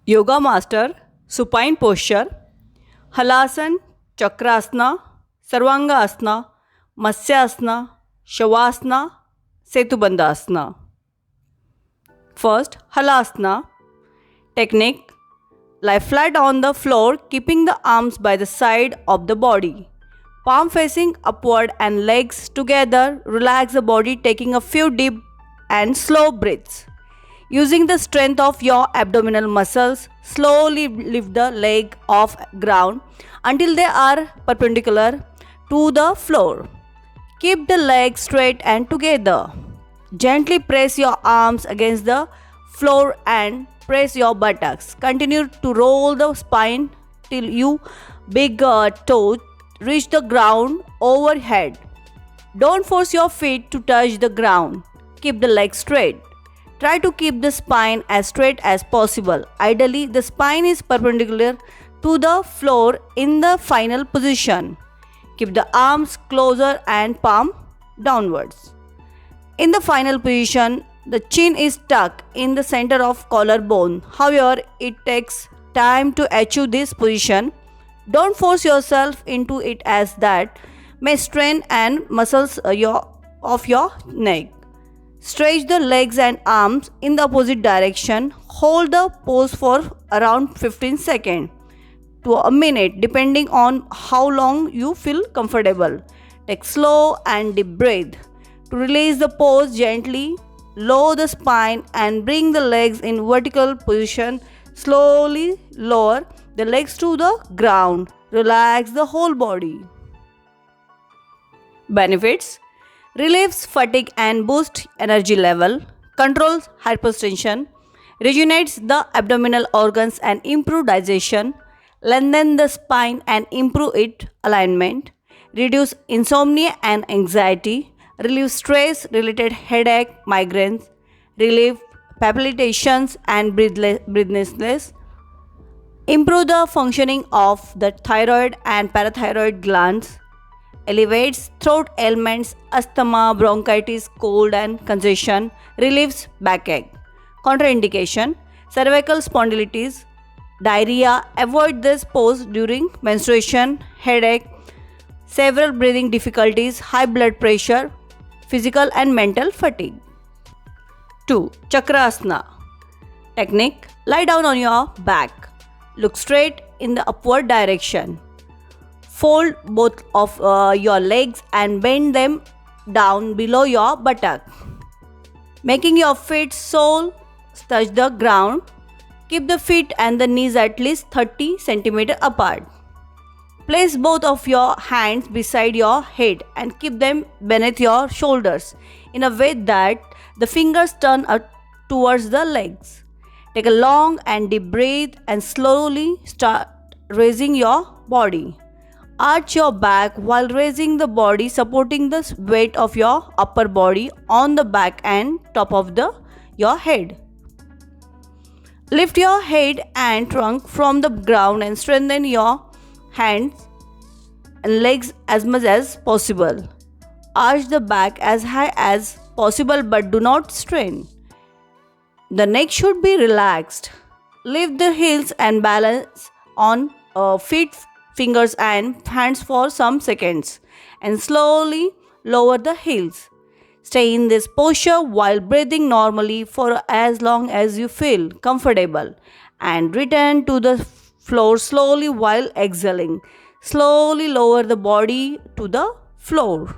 Yoga Master, Supine Posture, Halasan, Chakrasana, Sarvanga Asana, Matsyasana, Shavasana, Setubandhasana. First, Halasana. Technique: lie flat on the floor, keeping the arms by the side of the body. Palm facing upward and legs together. Relax the body, taking a few deep and slow breaths. Using the strength of your abdominal muscles, slowly lift the leg off ground until they are perpendicular to the floor. Keep the legs straight and together. Gently press your arms against the floor and press your buttocks. Continue to roll the spine till your big toe reach the ground overhead. Don't force your feet to touch the ground. Keep the legs straight. Try to keep the spine as straight as possible. Ideally, the spine is perpendicular to the floor in the final position. Keep the arms closer and palm downwards. In the final position, the chin is tucked in the center of collarbone. However, it takes time to achieve this position. Don't force yourself into it as that may strain and muscles of your neck. Stretch the legs and arms in the opposite direction. Hold the pose for around 15 seconds to a minute depending on how long you feel comfortable. Take slow and deep breath. To release the pose gently, lower the spine and bring the legs in vertical position. Slowly lower the legs to the ground. Relax the whole body. Benefits: relieves fatigue and boosts energy level, controls hypertension, rejuvenates the abdominal organs and improve digestion, lengthen the spine and improve its alignment, reduce insomnia and anxiety, relieve stress related headache, migraines, relieve palpitations and breathlessness, improve the functioning of the thyroid and parathyroid glands, elevates throat ailments, asthma, bronchitis, cold and congestion, relieves backache. Contraindication: cervical spondylitis, diarrhea. Avoid this pose during menstruation, headache, several breathing difficulties, high blood pressure, physical and mental fatigue. 2. Chakrasana. Technique: lie down on your back. Look straight in the upward direction. Fold both of your legs and bend them down below your buttock, making your feet soles touch the ground. Keep the feet and the knees at least 30 cm apart. Place both of your hands beside your head and keep them beneath your shoulders in a way that the fingers turn up towards the legs. Take a long and deep breath and slowly start raising your body. Arch your back while raising the body, supporting the weight of your upper body on the back and top of your head. Lift your head and trunk from the ground and strengthen your hands and legs as much as possible. Arch the back as high as possible but do not strain. The neck should be relaxed. Lift the heels and balance on feet, fingers and hands for some seconds and slowly lower the heels. Stay in this posture while breathing normally for as long as you feel comfortable and return to the floor slowly while exhaling. Slowly lower the body to the floor.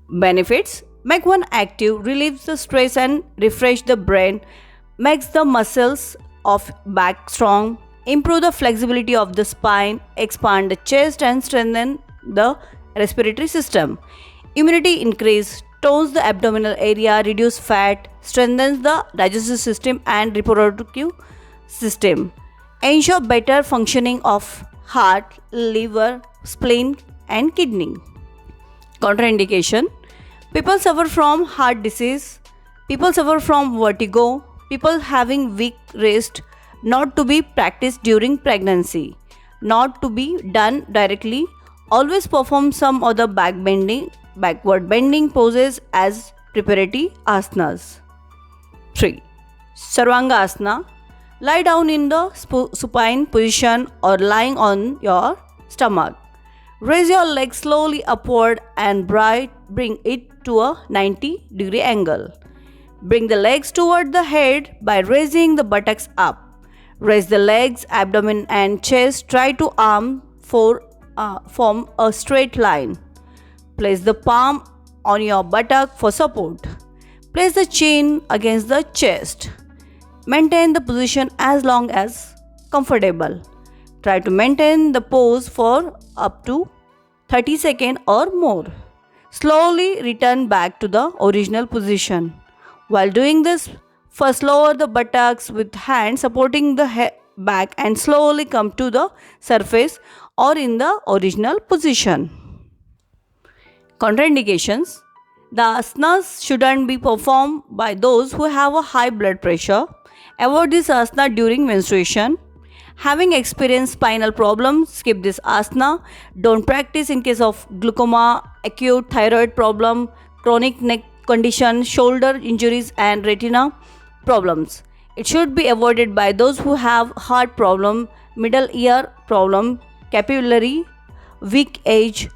Benefits: make one active, relieves the stress and refresh the brain, makes the muscles of back strong, improve the flexibility of the spine, expand the chest and strengthen the respiratory system. Immunity increase, tones the abdominal area, reduce fat, strengthens the digestive system and reproductive system. Ensure better functioning of heart, liver, spleen and kidney. Contraindication: people suffer from heart disease, people suffer from vertigo, people having weak wrist. Not to be practiced during pregnancy. Not to be done directly. Always perform some other backward bending poses as preparatory asanas. 3. Sarvanga Asana. Lie down in the supine position or lying on your stomach. Raise your leg slowly upward and bring it to a 90-degree angle. Bring the legs toward the head by raising the buttocks up. Raise the legs, abdomen and chest. Try to form a straight line. Place the palm on your buttock for support. Place the chin against the chest. Maintain the position as long as comfortable. Try to maintain the pose for up to 30 seconds or more. Slowly return back to the original position. While doing this, first lower the buttocks with hands supporting the back and slowly come to the surface or in the original position. Contraindications. The asanas shouldn't be performed by those who have a high blood pressure. Avoid this asana during menstruation. Having experienced spinal problems, skip this asana. Don't practice in case of glaucoma, acute thyroid problem, chronic neck condition, shoulder injuries and retina problems. It should be avoided by those who have heart problem, middle ear problem, capillary, weak age,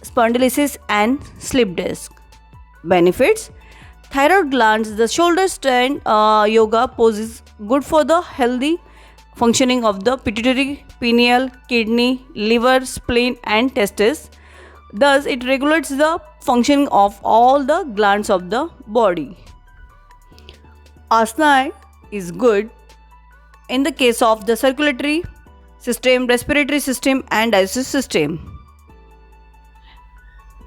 spondylosis and slip disc. Benefits. Thyroid glands. The shoulder stand yoga pose is good for the healthy functioning of the pituitary, pineal, kidney, liver, spleen and testes. Thus, it regulates the functioning of all the glands of the body. Asana is good in the case of the circulatory system, respiratory system and digestive system.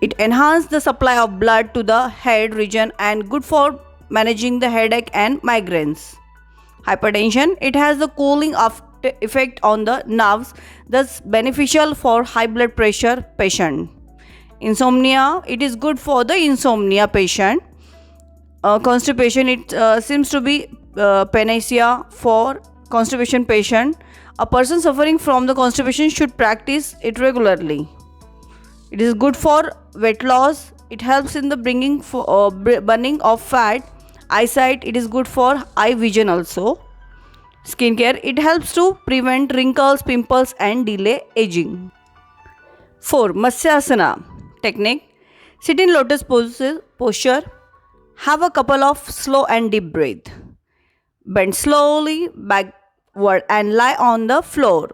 It enhances the supply of blood to the head region and good for managing the headache and migraines. Hypertension. It has the cooling effect on the nerves, thus beneficial for high blood pressure patient. Insomnia. It is good for the insomnia patient. Constipation. It seems to be panacea for constipation patient. A person suffering from the constipation should practice it regularly. It is good for weight loss. It helps in the burning of fat. Eyesight. It is good for eye vision also. Skincare. It helps to prevent wrinkles, pimples and delay aging. 4. Matsyasana technique. Sit in lotus posture. Have a couple of slow and deep breath. Bend slowly backward and lie on the floor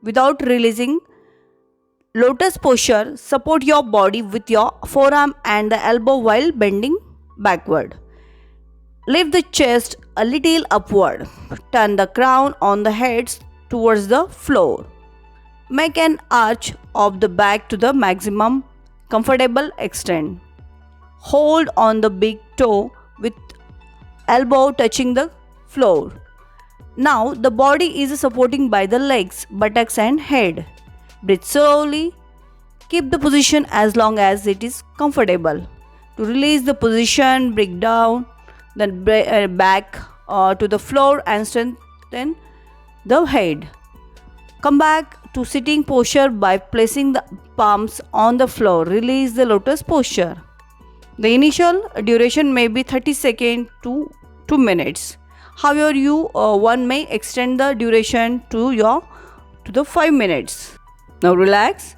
without releasing. Lotus posture. Support your body with your forearm and the elbow while bending backward. Lift the chest a little upward. Turn the crown on the head towards the floor. Make an arch of the back to the maximum comfortable extent. Hold on the big toe with elbow touching the floor. Now the body is supporting by the legs, buttocks and head. Breathe slowly. Keep the position as long as it is comfortable. To release the position, bring down then back to the floor and strengthen the head. Come back to sitting posture by placing the palms on the floor. Release the lotus posture. The initial duration may be 30 seconds to 2 minutes. However, one may extend the duration to the 5 minutes. Now relax.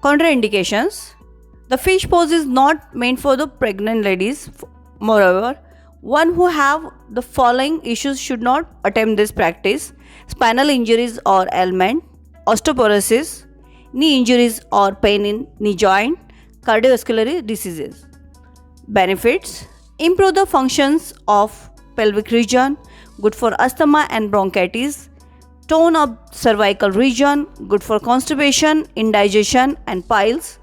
Contraindications. The fish pose is not meant for the pregnant ladies. Moreover, one who have the following issues should not attempt this practice: spinal injuries or ailment, osteoporosis, knee injuries or pain in knee joint, cardiovascular diseases. Benefits. Improve the functions of pelvic region, good for asthma and bronchitis. Tone up cervical region, good for constipation, indigestion and piles.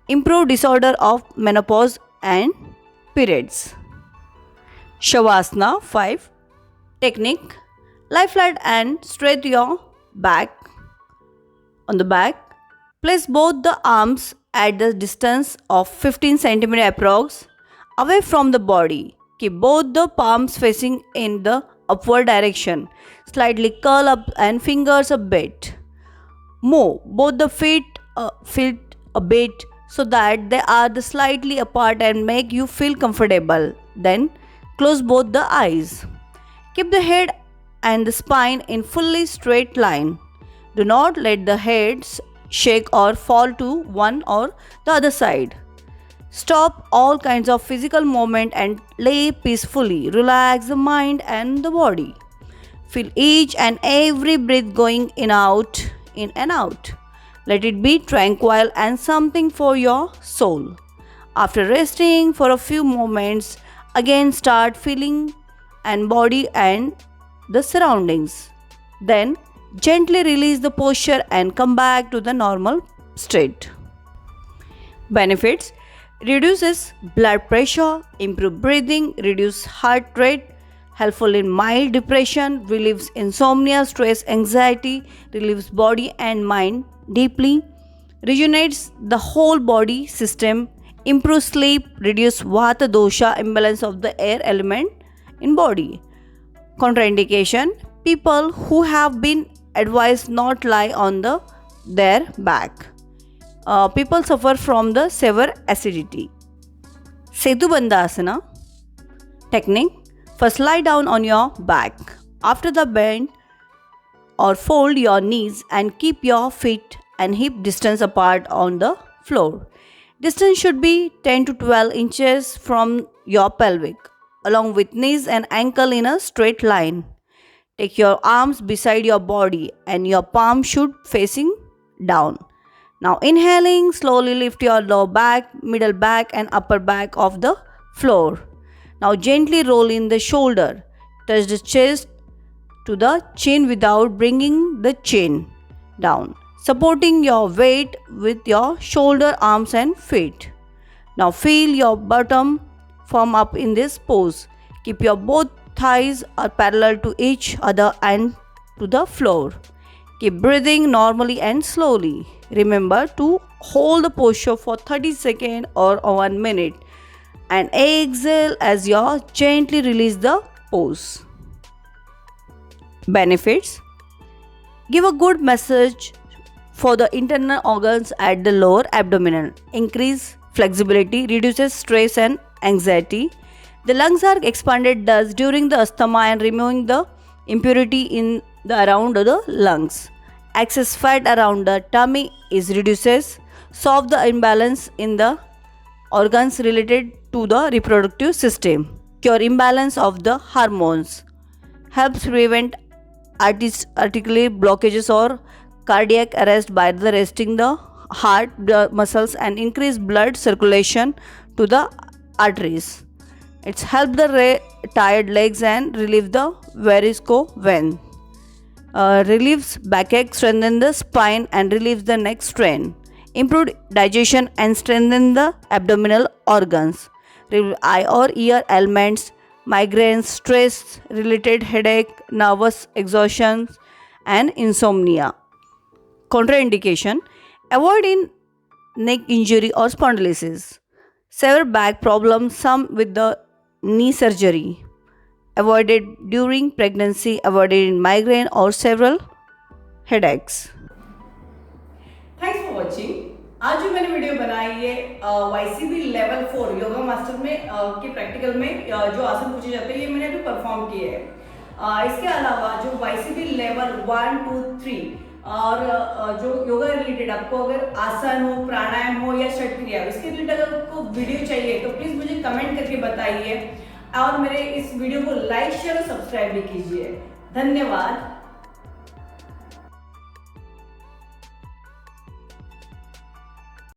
Improve disorder of menopause and periods. Shavasana 5. Technique. Lie flat and straight your back. On the back, place both the arms at the distance of 15 cm approx away from the body. Keep both the palms facing in the upward direction. Slightly curl up and fingers a bit. Move both the feet a bit so that they are slightly apart and make you feel comfortable. Then close both the eyes. Keep the head and the spine in fully straight line. Do not let the heads shake or fall to one or the other side. Stop all kinds of physical movement and lay peacefully. Relax the mind and the body. Feel each and every breath going in and out. Let it be tranquil and something for your soul. After resting for a few moments, again start feeling and body and the surroundings. Then gently release the posture and come back to the normal state. Benefits: reduces blood pressure, improve breathing, reduce heart rate, helpful in mild depression, relieves insomnia, stress, anxiety, relieves body and mind deeply, rejuvenates the whole body system, improves sleep, reduce vata dosha, imbalance of the air element in body. Contraindication: people who have been advised not lie on their back. People suffer from the severe acidity. Setubandha Asana technique. First lie down on your back. After the bend or fold your knees and keep your feet and hip distance apart on the floor. Distance should be 10 to 12 inches from your pelvic, along with knees and ankle in a straight line. Take your arms beside your body and your palm should facing down. Now inhaling, slowly lift your lower back, middle back and upper back off the floor. Now gently roll in the shoulder. Touch the chest to the chin without bringing the chin down, supporting your weight with your shoulder, arms and feet. Now feel your bottom firm up in this pose. Keep your both thighs are parallel to each other and to the floor. Keep breathing normally and slowly. Remember to hold the posture for 30 seconds or 1 minute and exhale as you gently release the pose. Benefits: give a good massage for the internal organs at the lower abdomen. Increase flexibility, reduces stress and anxiety. The lungs are expanded thus during the asthma and removing the impurity in the around the lungs. Excess fat around the tummy is reduces. Solve the imbalance in the organs related to the reproductive system. Cure imbalance of the hormones. Helps prevent articular blockages or cardiac arrest by the resting the heart muscles and increase blood circulation to the arteries. It's help the tired legs and relieve the varicose vein. Relieves backache, strengthen the spine and relieves the neck strain. Improve digestion and strengthen the abdominal organs. Relieve eye or ear ailments, migraines, stress related headache, nervous exhaustion and insomnia. Contraindication: avoid in neck injury or spondylosis. Severe back problems, some with the knee surgery. Avoided during pregnancy, avoided in migraine or several headaches. Thanks for watching. आज जो मैंने video बनाई है YCB level 4 yoga master में के practical में जो आसन पूछे जाते हैं ये मैंने अभी परफॉर्म किए हैं। इसके अलावा जो YCB लेवल 1, 2, 3 और जो योगा रिलेटेड आपको अगर आसन हो, प्राणायाम हो या षट क्रिया हो, इसके रिलेटेड अगर आपको वीडियो चाहिए तो प्लीज मुझे कमेंट करके बताइए और मेरे इस वीडियो को लाइक शेयर और सब्सक्राइब भी कीजिए। धन्यवाद।